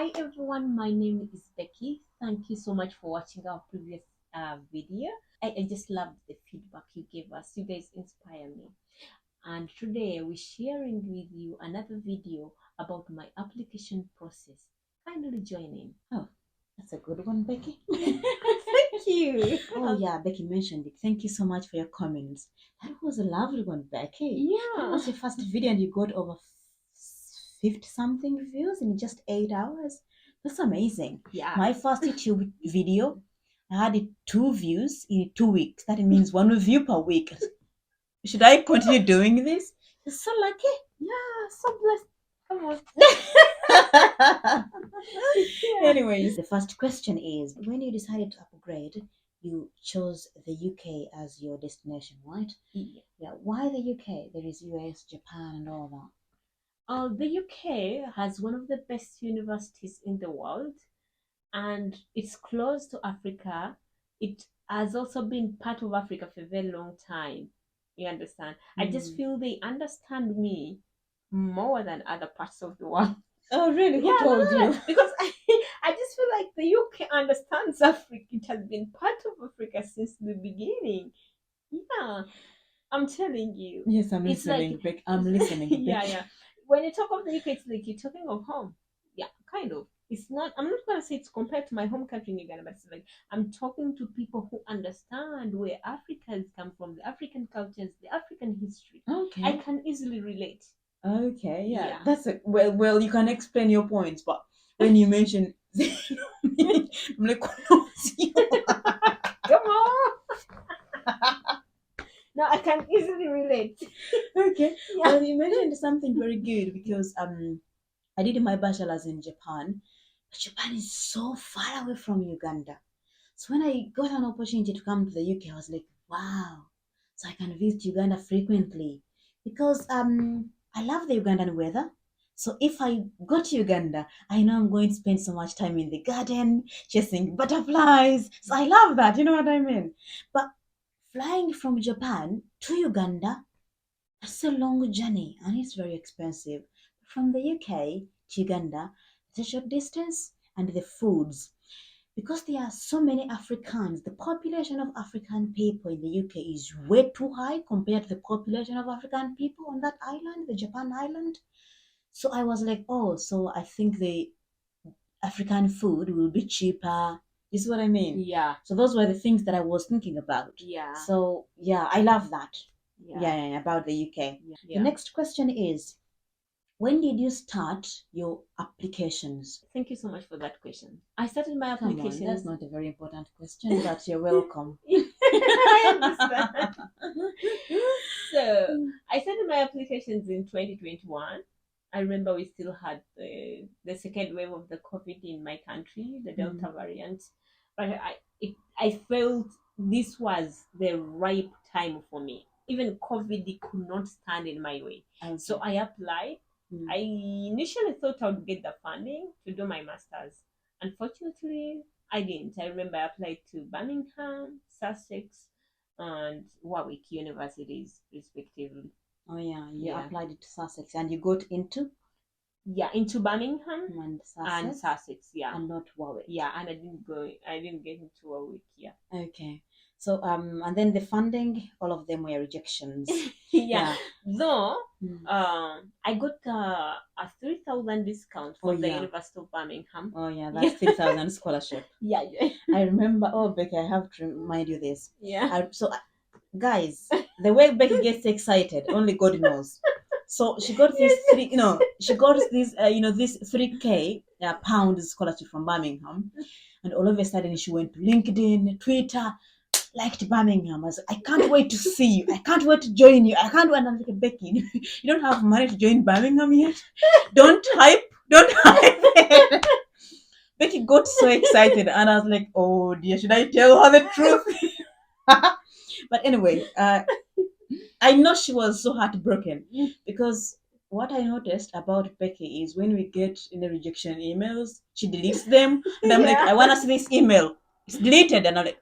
Hi everyone, my name is Becky. Thank you so much for watching our previous video. I just loved the feedback you gave us. You guys inspire me. And today we're sharing with you another video about my application process. Kindly join in. Oh, that's a good one, Becky. Thank you. Oh, yeah, Becky mentioned it. Thank you so much for your comments. That was a lovely one, Becky. That Yeah. was your first video and you got over 50 something views in just 8 hours. That's amazing. Yeah. My first YouTube video, I had 2 views in 2 weeks. That means 1 view per week. Should I continue doing this? You're so lucky. Yeah, so blessed. Come on. Anyways, the first question is when you decided to upgrade, you chose the UK as your destination, right? Yeah. Why the UK? There is US, Japan, and all that. The UK has one of the best universities in the world, and it's close to Africa. It has also been part of Africa for a very long time. You understand? I just feel they understand me more than other parts of the world. Oh, really? Who Yeah, told no, you? because I just feel like the UK understands Africa. It has been part of Africa since the beginning. Yeah, I'm telling you. Yes, I'm It's like listening, Beck. I'm listening, Beck. yeah. When you talk of the UK, it's like you're talking of home. Yeah, kind of. It's not. I'm not gonna say it's compared to my home country in Uganda, but it's like I'm talking to people who understand where Africans come from, the African cultures, the African history. Okay. I can easily relate. Okay, yeah. Yeah. That's a well, you can explain your points, but when you mention I'm like, what was you? Come on. No, I can easily relate. Okay. Yeah. Well, you mentioned something very good because I did my bachelor's in Japan. But Japan is so far away from Uganda. So when I got an opportunity to come to the UK, I was like, wow. So I can visit Uganda frequently because I love the Ugandan weather. So if I go to Uganda, I know I'm going to spend so much time in the garden chasing butterflies. So I love that. You know what I mean? But flying from Japan to Uganda, that's a long journey and it's very expensive. From the UK to Uganda, it's a short distance and the foods. Because there are so many Africans, the population of African people in the UK is way too high compared to the population of African people on that island, the Japan island. So I was like, oh, so I think the African food will be cheaper. You see what I mean? Yeah. So those were the things that I was thinking about. Yeah. So yeah, I love that. Yeah. Yeah, about the UK. Yeah. The next question is, when did you start your applications? Thank you so much for that question. I started my Come on, applications. that's not a very important question, but you're welcome. I understand. So I started my applications in 2021. I remember we still had the second wave of the COVID in my country, the Delta variant. But I felt this was the ripe time for me. Even COVID could not stand in my way. Okay. So I applied. I initially thought I would get the funding to do my master's. Unfortunately, I didn't. I remember I applied to Birmingham, Sussex, and Warwick universities, respectively. Oh yeah, you Yeah. applied it to Sussex and you got into Yeah, into Birmingham and and Sussex Sussex. Yeah, and not Warwick. yeah, and I didn't go. I didn't get into Warwick. Yeah. Okay. So and then the funding, all of them were rejections. Yeah. Though Mm. I got a 3,000 discount from the University of Birmingham. Oh yeah, that's 3,000 scholarship. Yeah, yeah. I remember. Oh, Becky, I have to remind you this. Yeah. Guys, the way Becky gets excited, only God knows. So she got this three, she got this, this 3K pound scholarship from Birmingham, and all of a sudden she went to LinkedIn, Twitter, liked Birmingham. I was like, I can't wait to see you. I can't wait to join you. I can't wait. And I'm like, Becky, you don't have money to join Birmingham yet. Don't hype. Becky got so excited, and I was like, oh dear, should I tell her the truth? But anyway, I know she was so heartbroken because what I noticed about Becky is when we get in the rejection emails, she deletes them, and I'm like, I want to see this email. It's deleted, and I'm like,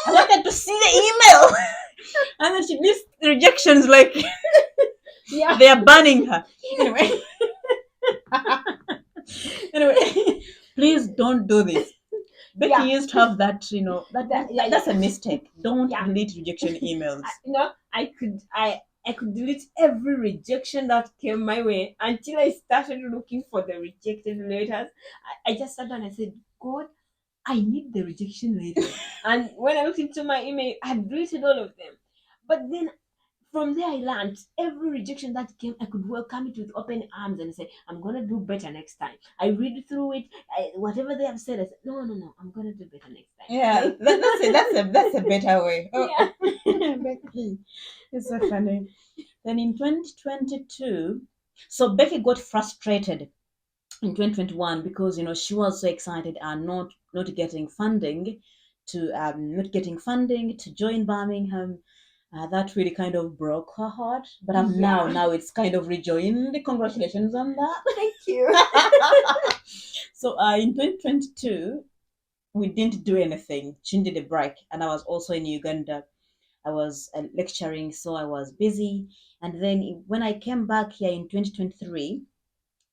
I wanted to see the email, and then she deletes the rejections like Yeah. they are banning her. Anyway, Please don't do this. Becky Yeah. used to have that, Yeah, that's yeah. a mistake. Don't Yeah. delete rejection emails. I could delete every rejection that came my way until I started looking for the rejected letters. I just sat down and said, God, I need the rejection letters. And when I looked into my email, I had deleted all of them. But then from there, I learned every rejection that came, I could welcome it with open arms and say, I'm going to do better next time. I read through it, whatever they have said, I said, no, no, no, I'm going to do better next time. Yeah, that's a better way. Oh, Yeah. Becky, it's so funny. Then in 2022, so Becky got frustrated in 2021 because she was so excited and not getting funding to join Birmingham. That really kind of broke her heart. But now it's kind of rejoined. Congratulations on that. Thank you. So in 2022, we didn't do anything. She needed a break, and I was also in Uganda. I was lecturing, so I was busy. And then when I came back here in 2023,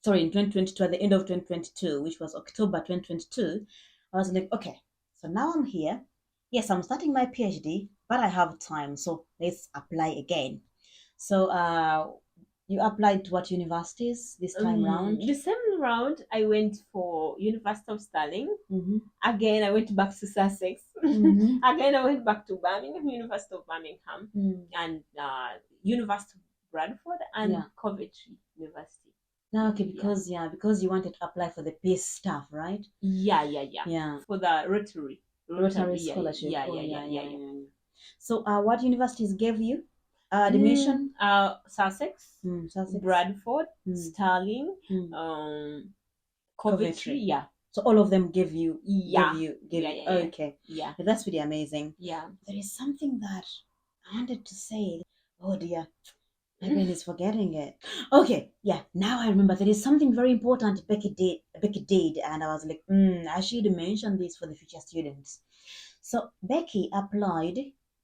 sorry, in 2022, at the end of 2022, which was October 2022, I was like, okay, so now I'm here. Yes, I'm starting my PhD, but I have time, so let's apply again. So, you applied to what universities this time round? The same round, I went for University of Stirling. Mm-hmm. Again, I went back to Sussex. Mm-hmm. Again, I went back to Birmingham, University of Birmingham, and University of Bradford and Yeah. Coventry University. No, okay, because you wanted to apply for the peace stuff, right? Yeah. For the Rotary Scholarship. Yeah. So, what universities gave you admission? Sussex, Sussex. Bradford, Stirling, Mm. Coventry. Yeah. So all of them gave you. Yeah. Okay. Yeah. That's really amazing. Yeah. There is something that I wanted to say. Oh dear. My brain is forgetting it. Okay, yeah. Now I remember there is something very important Becky did, and I was like, I should mention this for the future students. So Becky applied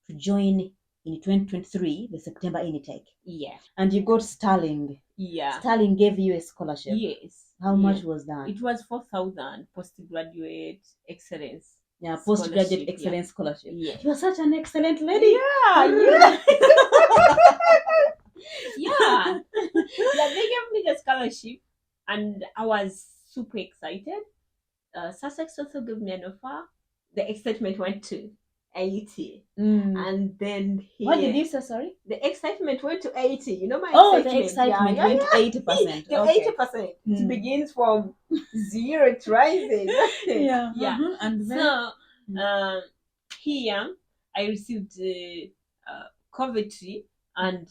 to join in 2023 the September intake. Yeah. And you got Starling. Yeah. Starling gave you a scholarship. Yes. How much was that? It was 4,000 postgraduate excellence. Yeah, postgraduate excellence scholarship. Yeah. You are such an excellent lady. Yeah. Yeah. They gave me the scholarship, and I was super excited. Sussex also gave me an offer. The excitement went to 80. And then What did you say, sorry? The excitement went to 80. You know my excitement. The excitement went to 80%. To 80%. It begins from zero to rising. Yeah. And then here I received Coventry, and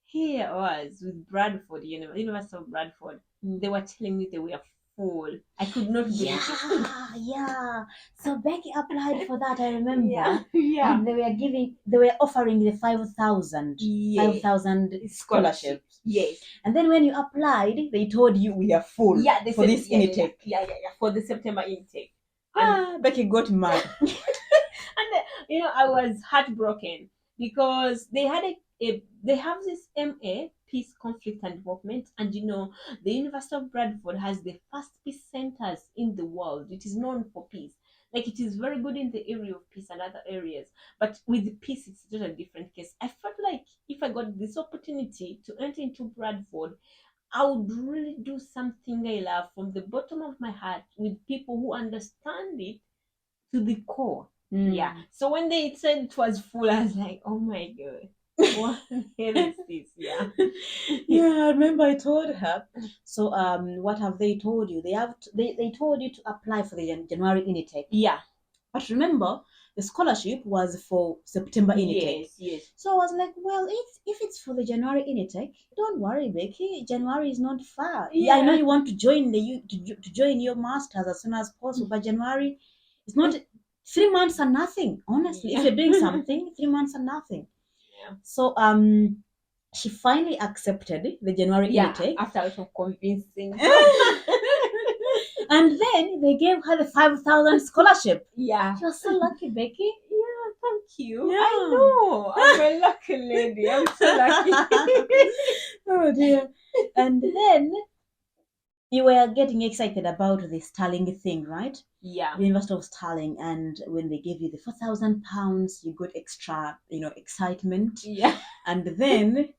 here I was with Bradford, University of Bradford. They were telling me they were full. I could not believe it. Yeah. So Becky applied for that, I remember. Yeah. And they were offering the 5,000 scholarships. Yes. And then when you applied, they told you we are full. Yeah, they for said, this intake. Yeah. For the September intake. Becky got mad. And I was heartbroken because they have this MA, Peace, Conflict and Development, and the University of Bradford has the first peace centers in the world. It is known for peace. Like, it is very good in the area of peace and other areas, but with peace it's just a different case. I felt like if I got this opportunity to enter into Bradford, I would really do something I love from the bottom of my heart with people who understand it to the core. Yeah. So when they said it was full, I was like, oh my God, what the hell is this? Yeah. Yeah, I remember I told her. So what have they told you? They told you to apply for the January intake. Yeah. But remember, the scholarship was for September intake. Yes. So I was like, well, if it's for the January intake, don't worry, Becky. January is not far. Yeah, I know you want to join to join your masters as soon as possible, but January is not. 3 months are nothing. Honestly, if you're doing something, 3 months are nothing. Yeah. So she finally accepted the January intake after a lot of convincing. And then they gave her the 5,000 scholarship. Yeah. She was so lucky, Becky. Yeah, thank you. Yeah. I know. I'm a lucky lady. I'm so lucky. Oh dear. And then you were getting excited about the Starling thing, right? Yeah. The University of Starling, and when they gave you the £4,000, you got extra, excitement. Yeah. And then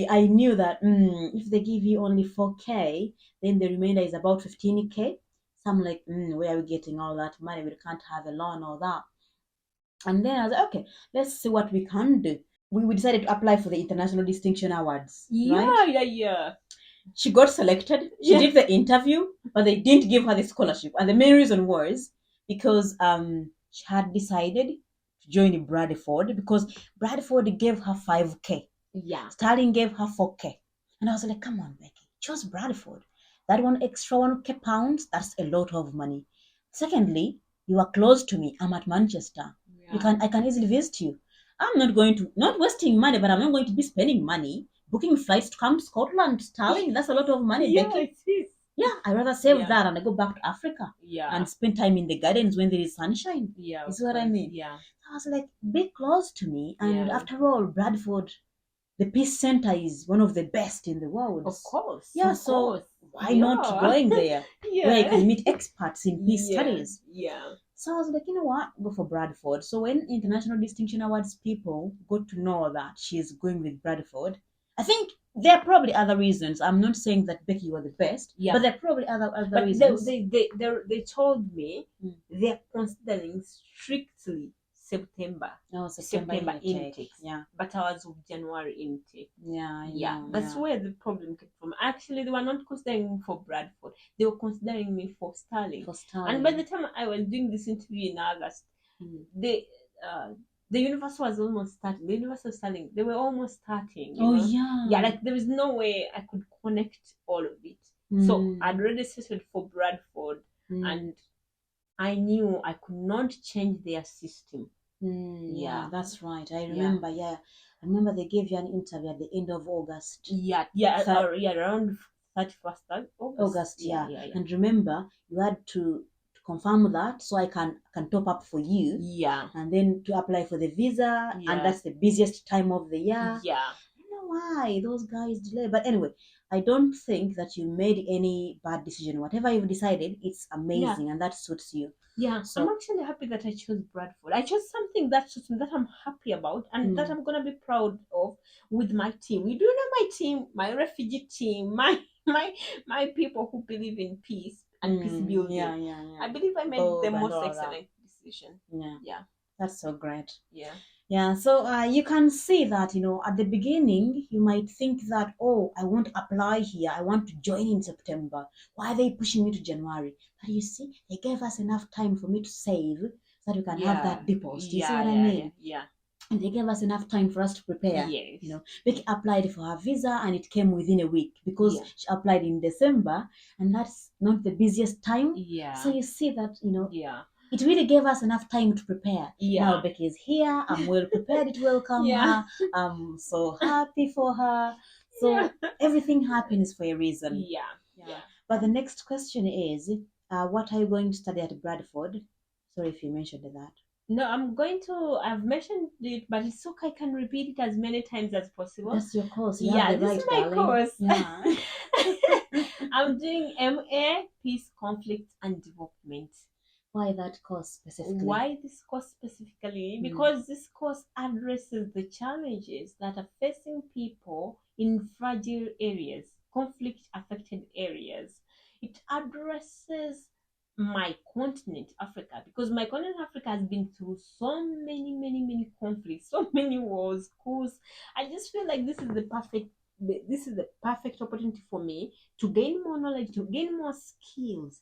I knew that if they give you only 4K, then the remainder is about 15K. So I'm like, where are we getting all that money? We can't have a loan or that. And then I was like, okay, let's see what we can do. We decided to apply for the International Distinction Awards, right? Yeah. She got selected. She Yeah. did the interview, but they didn't give her the scholarship. And the main reason was because she had decided to join Bradford because Bradford gave her 5K. Yeah. Starling gave her 4K. And I was like, come on, Becky, choose Bradford. That one extra 1K pounds, that's a lot of money. Secondly, you are close to me. I'm at Manchester. Yeah. I can easily visit you. I'm not going to, not wasting money, but I'm not going to be spending money booking flights to come to Scotland. Starling, that's a lot of money, Yeah, Becky. it is. Yeah, I rather save Yeah. that and I go back to Africa Yeah. and spend time in the gardens when there is sunshine. Yeah. Is what I mean. Yeah. I was like, be close to me. And Yeah. after all, Bradford, the Peace Center is one of the best in the world. Of course. Yeah, Of so course. why not going there where you can meet experts in peace studies? Yeah. So I was like, you know what, go for Bradford. So when International Distinction Awards people got to know that she's going with Bradford, I think there are probably other reasons. I'm not saying that Becky was the best, Yeah. but there are probably other But reasons. they told me Mm. they're considering strictly September September intakes. Yeah, But ours of January intake. yeah, I Yeah, know, that's yeah. where the problem came from. Actually, they were not considering me for Bradford. They were considering me for Starling. For Starling. And by the time I was doing this interview in August, they the universe was almost starting. The University of Starling, they were almost starting. You know? Yeah. Yeah, like there was no way I could connect all of it. So I'd already settled for Bradford, and I knew I could not change their system. Yeah, that's right. I remember. Yeah, I remember they gave you an interview at the end of August. Yeah, around 31st August. Yeah. And remember, you had to confirm that so I can top up for you. Yeah. And then to apply for the visa, and that's the busiest time of the year. Yeah. I don't know why those guys delay, but anyway, I don't think that you made any bad decision. Whatever you've decided, it's amazing, and that suits you. Yeah, so I'm actually happy that I chose Bradford. I chose something that suits me, that I'm happy about, and that I'm gonna be proud of with my team. You do know my team, my refugee team, my people who believe in peace and peace building. Yeah. I believe I made the most excellent decision. Yeah. That's so great. Yeah. Yeah, so you can see that, at the beginning, you might think that, oh, I want to apply here. I want to join in September. Why are they pushing me to January? But you see, they gave us enough time for me to save so that we can have that deposit. You see what I mean? Yeah. And they gave us enough time for us to prepare. Yes. Becky applied for her visa and it came within a week because she applied in December, and that's not the busiest time. Yeah. So you see that, Yeah. it really gave us enough time to prepare. Yeah. Now Becky is here. I'm well prepared to welcome her. I'm so happy for her. So everything happens for a reason. Yeah. But the next question is, what are you going to study at Bradford? Sorry if you mentioned that. No, I've mentioned it, but it's okay. I can repeat it as many times as possible. That's your course. This is my course. Yeah. I'm doing MA, Peace, Conflict, and Development. Why that course specifically? Why this course specifically? Because this course addresses the challenges that are facing people in fragile areas, conflict-affected areas. It addresses my continent, Africa, because my continent, Africa, has been through so many conflicts, so many wars, coups. I just feel like this is the perfect opportunity for me to gain more knowledge, to gain more skills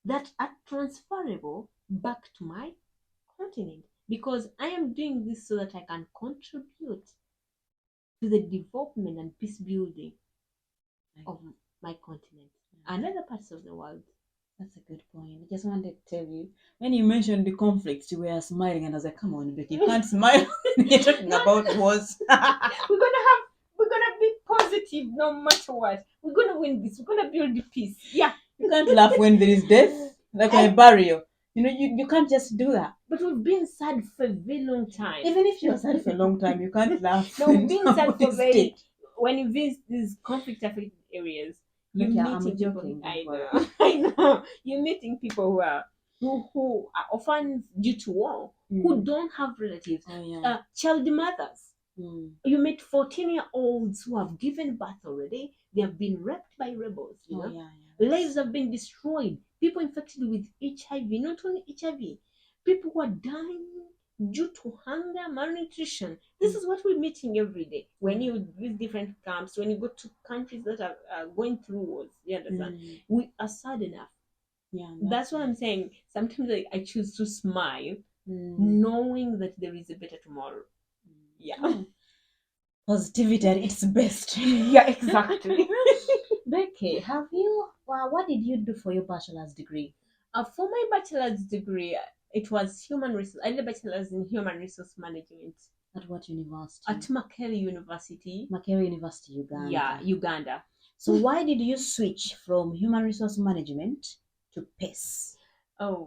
that are transferable back to my continent, because I am doing this so that I can contribute to the development and peace building of my continent and other parts of the world. That's a good point. I just wanted to tell you, when you mentioned the conflicts, you were smiling, and I was like, "Come on, Becky, you can't smile when you're talking about wars." We're gonna be positive no matter what. We're gonna win this. We're gonna build the peace. Yeah. You can't laugh when there is death, like on a burial. You can't just do that. But we've been sad for a very long time. Even if you're sad for a long time, you can't laugh. No, we've been sad for very. When you visit these conflict-affected areas, You're Okay, meeting I'm people. joking. Don't I worry. know, I know. You're meeting people who are orphans due to war, who don't have relatives, Oh yeah. child mothers. Mm. You meet 14-year-olds who have given birth already. They have been raped by rebels. Oh yeah, Lives have been destroyed. People infected with HIV, not only HIV, people who are dying due to hunger, malnutrition. This is what we're meeting every day. When you visit different camps, when you go to countries that are going through wars, you understand? We are sad enough. Yeah, That's what I'm saying. Sometimes I choose to smile, Mm. knowing that there is a better tomorrow. Yeah. Oh, positivity at its best. Yeah, exactly. Becky, have you? What did you do for your bachelor's degree? For my bachelor's degree, it was human resource. I did a bachelor's in human resource management At what university? at Makerere University. Makerere University, Yeah, Uganda. Uganda. So why did you switch from human resource management to PACE? Oh.